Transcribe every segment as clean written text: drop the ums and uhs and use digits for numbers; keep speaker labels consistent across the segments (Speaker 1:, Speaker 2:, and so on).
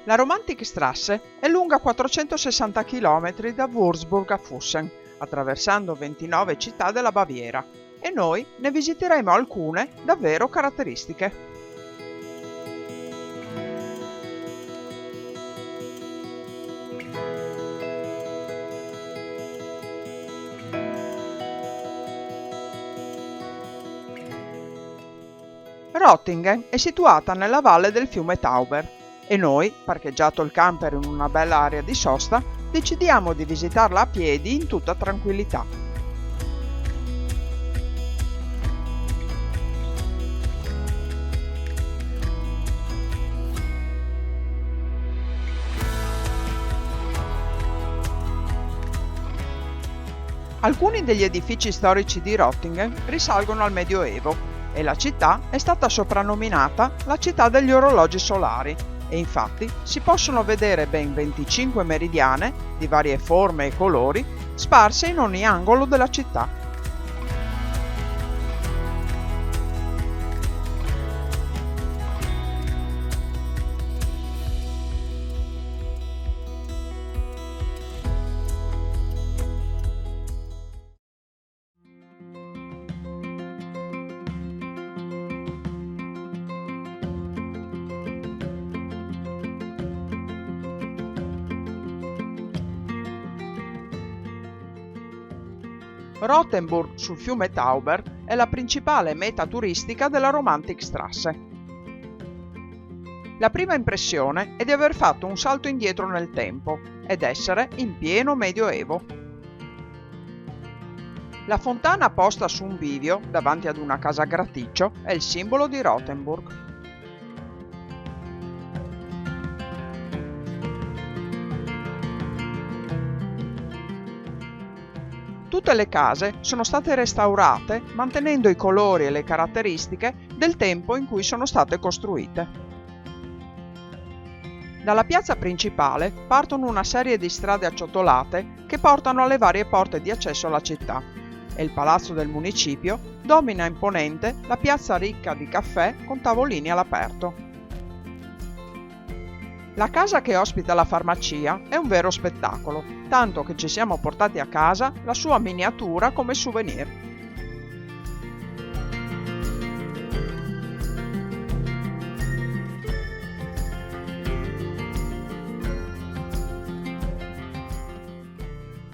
Speaker 1: La Romantikstraße è lunga 460 km da Würzburg a Füssen, attraversando 29 città della Baviera, e noi ne visiteremo alcune davvero caratteristiche. Röttingen è situata nella valle del fiume Tauber e noi, parcheggiato il camper in una bella area di sosta, decidiamo di visitarla a piedi in tutta tranquillità. Alcuni degli edifici storici di Röttingen risalgono al Medioevo e la città è stata soprannominata la città degli orologi solari e infatti si possono vedere ben 25 meridiane di varie forme e colori sparse in ogni angolo della città. Rothenburg sul fiume Tauber è la principale meta turistica della Romantikstraße. La prima impressione è di aver fatto un salto indietro nel tempo ed essere in pieno Medioevo. La fontana posta su un bivio davanti ad una casa a graticcio è il simbolo di Rothenburg. Tutte le case sono state restaurate mantenendo i colori e le caratteristiche del tempo in cui sono state costruite. Dalla piazza principale partono una serie di strade acciottolate che portano alle varie porte di accesso alla città e il palazzo del municipio domina imponente la piazza ricca di caffè con tavolini all'aperto. La casa che ospita la farmacia è un vero spettacolo, tanto che ci siamo portati a casa la sua miniatura come souvenir.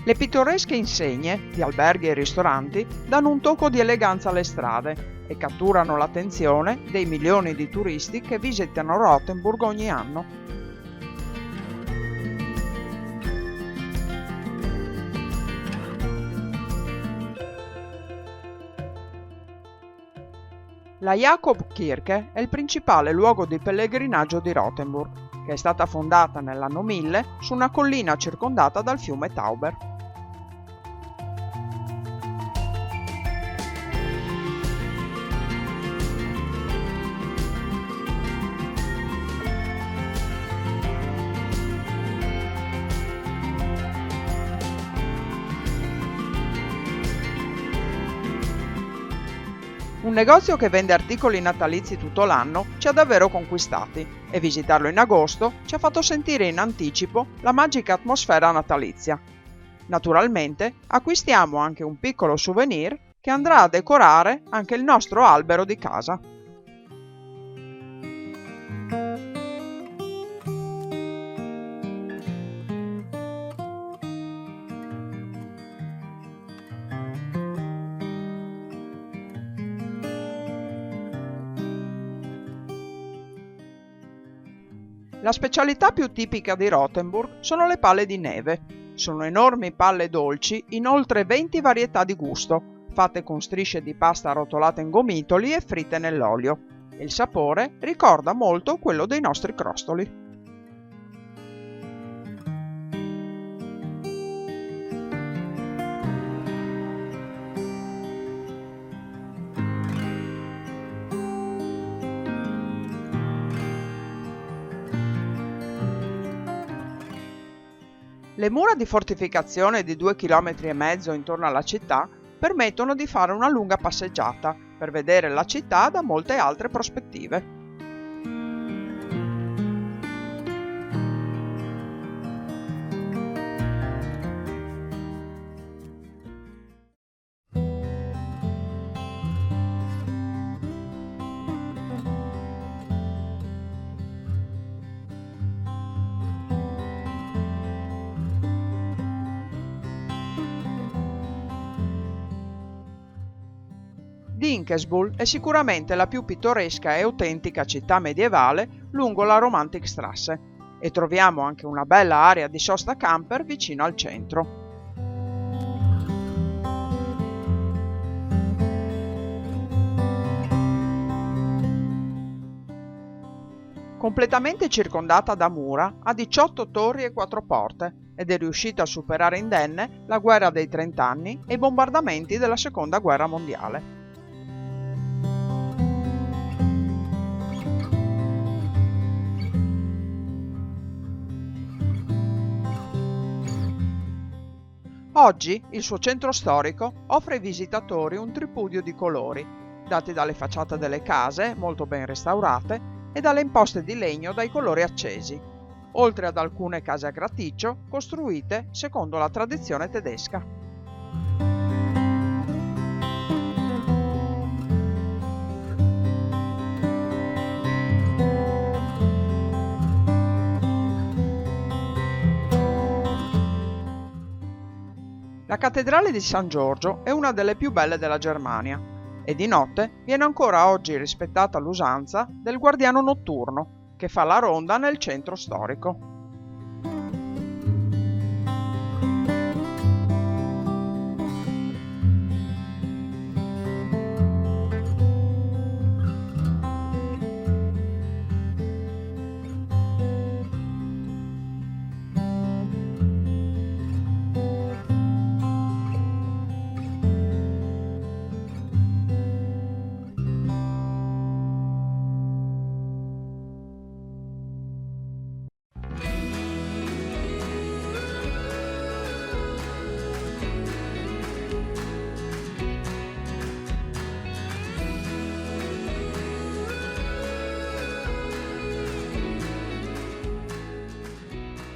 Speaker 1: Le pittoresche insegne di alberghi e ristoranti danno un tocco di eleganza alle strade e catturano l'attenzione dei milioni di turisti che visitano Rothenburg ogni anno. La Jakobkirche è il principale luogo di pellegrinaggio di Rothenburg, che è stata fondata nell'anno 1000 su una collina circondata dal fiume Tauber. Un negozio che vende articoli natalizi tutto l'anno ci ha davvero conquistati e visitarlo in agosto ci ha fatto sentire in anticipo la magica atmosfera natalizia. Naturalmente acquistiamo anche un piccolo souvenir che andrà a decorare anche il nostro albero di casa. La specialità più tipica di Rothenburg sono le palle di neve. Sono enormi palle dolci in oltre 20 varietà di gusto, fatte con strisce di pasta arrotolate in gomitoli e fritte nell'olio. Il sapore ricorda molto quello dei nostri crostoli. Le mura di fortificazione di 2,5 km intorno alla città permettono di fare una lunga passeggiata per vedere la città da molte altre prospettive. Dinkelsbühl è sicuramente la più pittoresca e autentica città medievale lungo la Romantikstraße e troviamo anche una bella area di sosta camper vicino al centro. Completamente circondata da mura, ha 18 torri e 4 porte ed è riuscita a superare indenne la guerra dei 30 anni e i bombardamenti della Seconda Guerra Mondiale. Oggi il suo centro storico offre ai visitatori un tripudio di colori, dati dalle facciate delle case, molto ben restaurate, e dalle imposte di legno dai colori accesi, oltre ad alcune case a graticcio costruite secondo la tradizione tedesca. La cattedrale di San Giorgio è una delle più belle della Germania e di notte viene ancora oggi rispettata l'usanza del guardiano notturno che fa la ronda nel centro storico.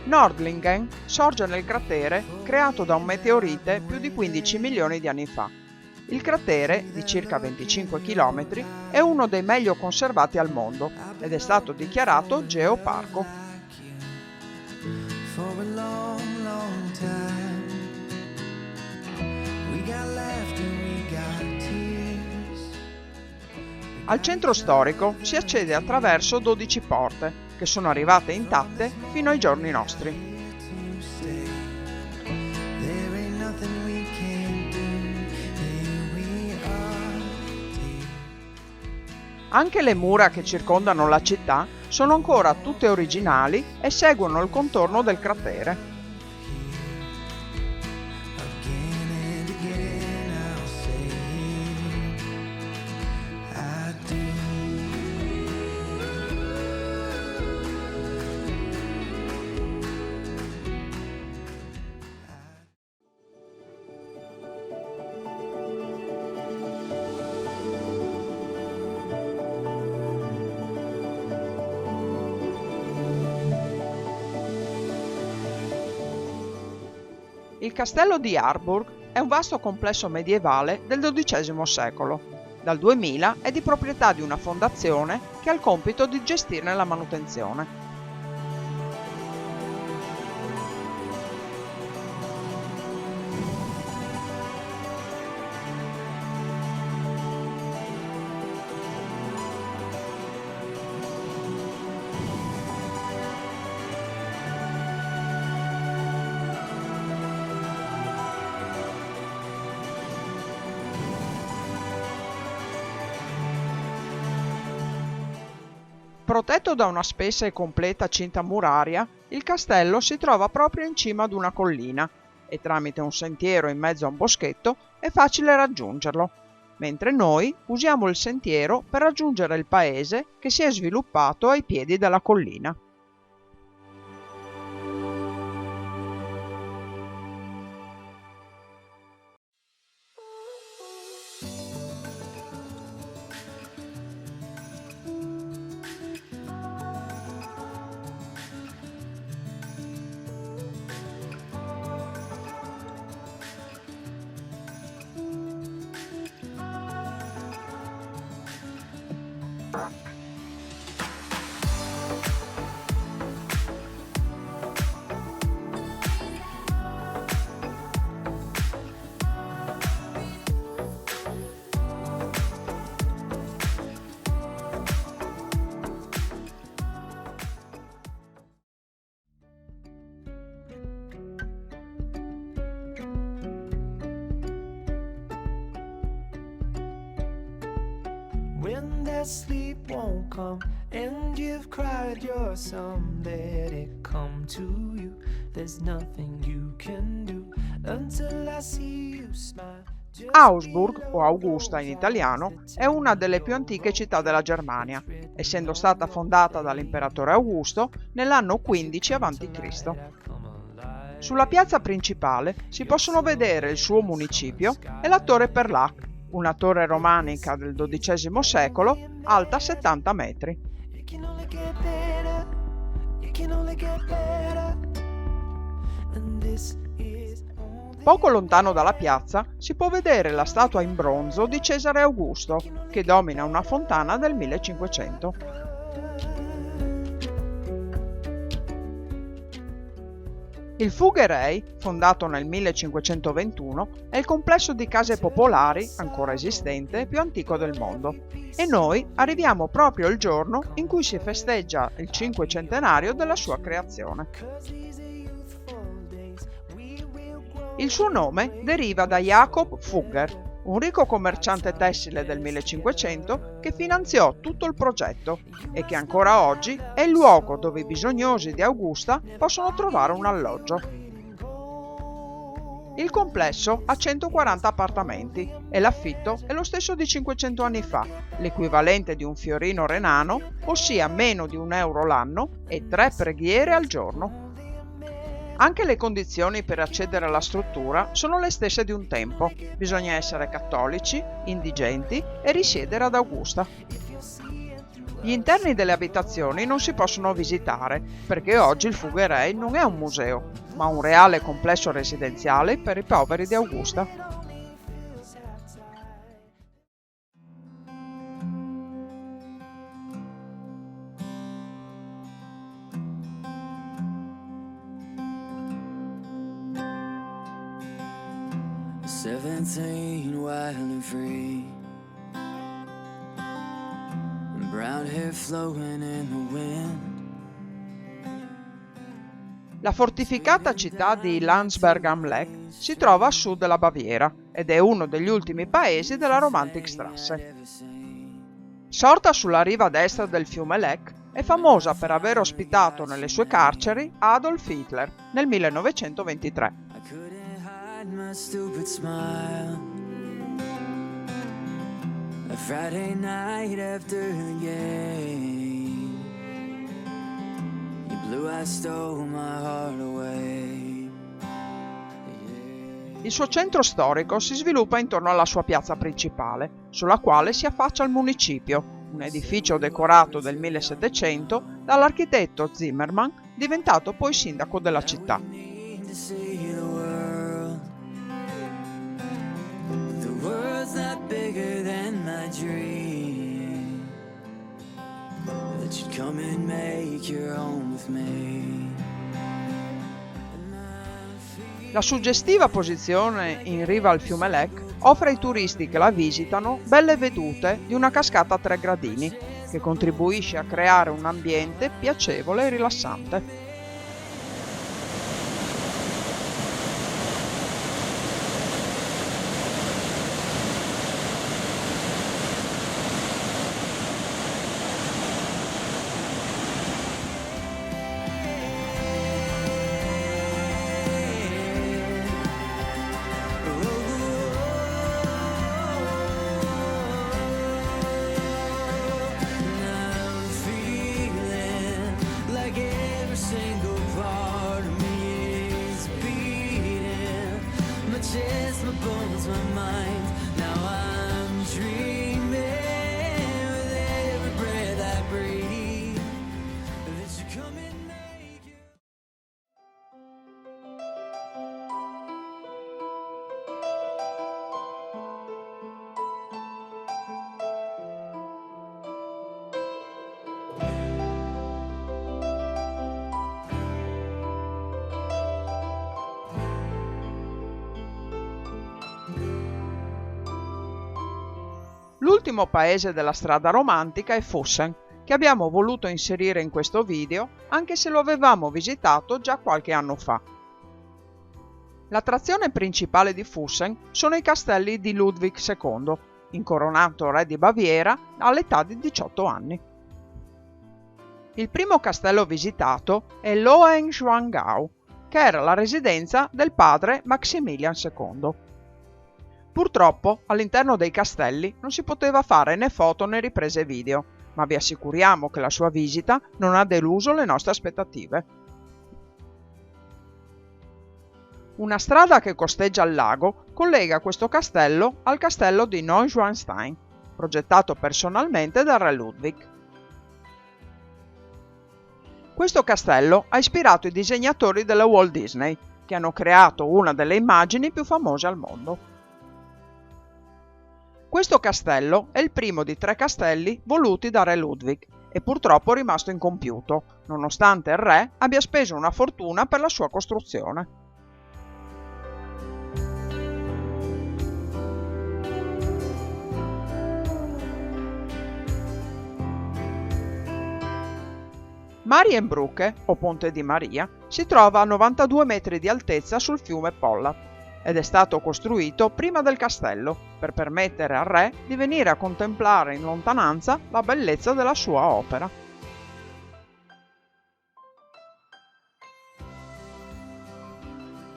Speaker 1: Nördlingen sorge nel cratere creato da un meteorite più di 15 milioni di anni fa. Il cratere, di circa 25 km, è uno dei meglio conservati al mondo ed è stato dichiarato geoparco. Al centro storico si accede attraverso 12 porte, che sono arrivate intatte fino ai giorni nostri. Anche le mura che circondano la città sono ancora tutte originali e seguono il contorno del cratere. Il castello di Harburg è un vasto complesso medievale del XII secolo. Dal 2000 è di proprietà di una fondazione che ha il compito di gestirne la manutenzione. Protetto da una spessa e completa cinta muraria, il castello si trova proprio in cima ad una collina e tramite un sentiero in mezzo a un boschetto è facile raggiungerlo, mentre noi usiamo il sentiero per raggiungere il paese che si è sviluppato ai piedi della collina.
Speaker 2: that sleep won't come, and you've cried your sum, let it come to you. There's nothing you can do until I see you smile.
Speaker 1: Augsburg, o Augusta in italiano, è una delle più antiche città della Germania, essendo stata fondata dall'imperatore Augusto nell'anno 15 a.C. Sulla piazza principale si possono vedere il suo municipio e la Torre Perlach, una torre romanica del XII secolo, alta 70 metri. Poco lontano dalla piazza si può vedere la statua in bronzo di Cesare Augusto, che domina una fontana del 1500. Il Fuggerei, fondato nel 1521, è il complesso di case popolari, ancora esistente, più antico del mondo. E noi arriviamo proprio il giorno in cui si festeggia il 500° della sua creazione. Il suo nome deriva da Jakob Fugger, un ricco commerciante tessile del 1500 che finanziò tutto il progetto e che ancora oggi è il luogo dove i bisognosi di Augusta possono trovare un alloggio. Il complesso ha 140 appartamenti e l'affitto è lo stesso di 500 anni fa, l'equivalente di un fiorino renano, ossia meno di €1 l'anno e 3 preghiere al giorno. Anche le condizioni per accedere alla struttura sono le stesse di un tempo. Bisogna essere cattolici, indigenti e risiedere ad Augusta. Gli interni delle abitazioni non si possono visitare perché oggi il Fuggerei non è un museo, ma un reale complesso residenziale per i poveri di Augusta.
Speaker 2: Seventeen, wild and free, brown hair flowing in the wind.
Speaker 1: La fortificata città di Landsberg am Lech si trova a sud della Baviera ed è uno degli ultimi paesi della Romantikstraße. Sorta sulla riva destra del fiume Lech, è famosa per aver ospitato nelle sue carceri Adolf Hitler nel 1923.
Speaker 2: My stupid smile, a Friday night after the game, you blew, I stole my heart away.
Speaker 1: Il suo centro storico si sviluppa intorno alla sua piazza principale, sulla quale si affaccia il municipio, un edificio decorato del 1700 dall'architetto Zimmermann, diventato poi sindaco della città.
Speaker 2: Bigger than my dream, that you'd come and make your home with me.
Speaker 1: La suggestiva posizione in riva al fiume Lech offre ai turisti che la visitano belle vedute di una cascata a 3 gradini, che contribuisce a creare un ambiente piacevole e rilassante.
Speaker 2: Just my bones, my mind. Now I'm dreaming with every breath I breathe that you come and make it.
Speaker 1: L'ultimo paese della strada romantica è Füssen, che abbiamo voluto inserire in questo video, anche se lo avevamo visitato già qualche anno fa. L'attrazione principale di Füssen sono i castelli di Ludwig II, incoronato re di Baviera all'età di 18 anni. Il primo castello visitato è l'Hohenschwangau, che era la residenza del padre Maximilian II. Purtroppo all'interno dei castelli non si poteva fare né foto né riprese video, ma vi assicuriamo che la sua visita non ha deluso le nostre aspettative. Una strada che costeggia il lago collega questo castello al castello di Neuschwanstein, progettato personalmente dal re Ludwig. Questo castello ha ispirato i disegnatori della Walt Disney, che hanno creato una delle immagini più famose al mondo. Questo castello è il primo di 3 castelli voluti da re Ludwig e purtroppo rimasto incompiuto, nonostante il re abbia speso una fortuna per la sua costruzione. Marienbrücke, o Ponte di Maria, si trova a 92 metri di altezza sul fiume Pollach ed è stato costruito prima del castello per permettere al re di venire a contemplare in lontananza la bellezza della sua opera.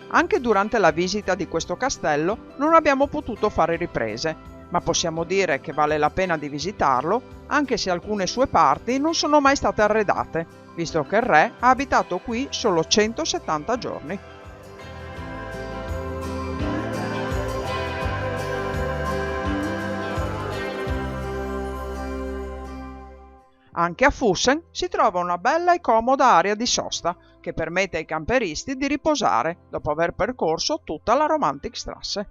Speaker 1: Anche durante la visita di questo castello non abbiamo potuto fare riprese, ma possiamo dire che vale la pena di visitarlo, anche se alcune sue parti non sono mai state arredate, visto che il re ha abitato qui solo 170 giorni. Anche a Füssen si trova una bella e comoda area di sosta che permette ai camperisti di riposare dopo aver percorso tutta la Romantikstraße.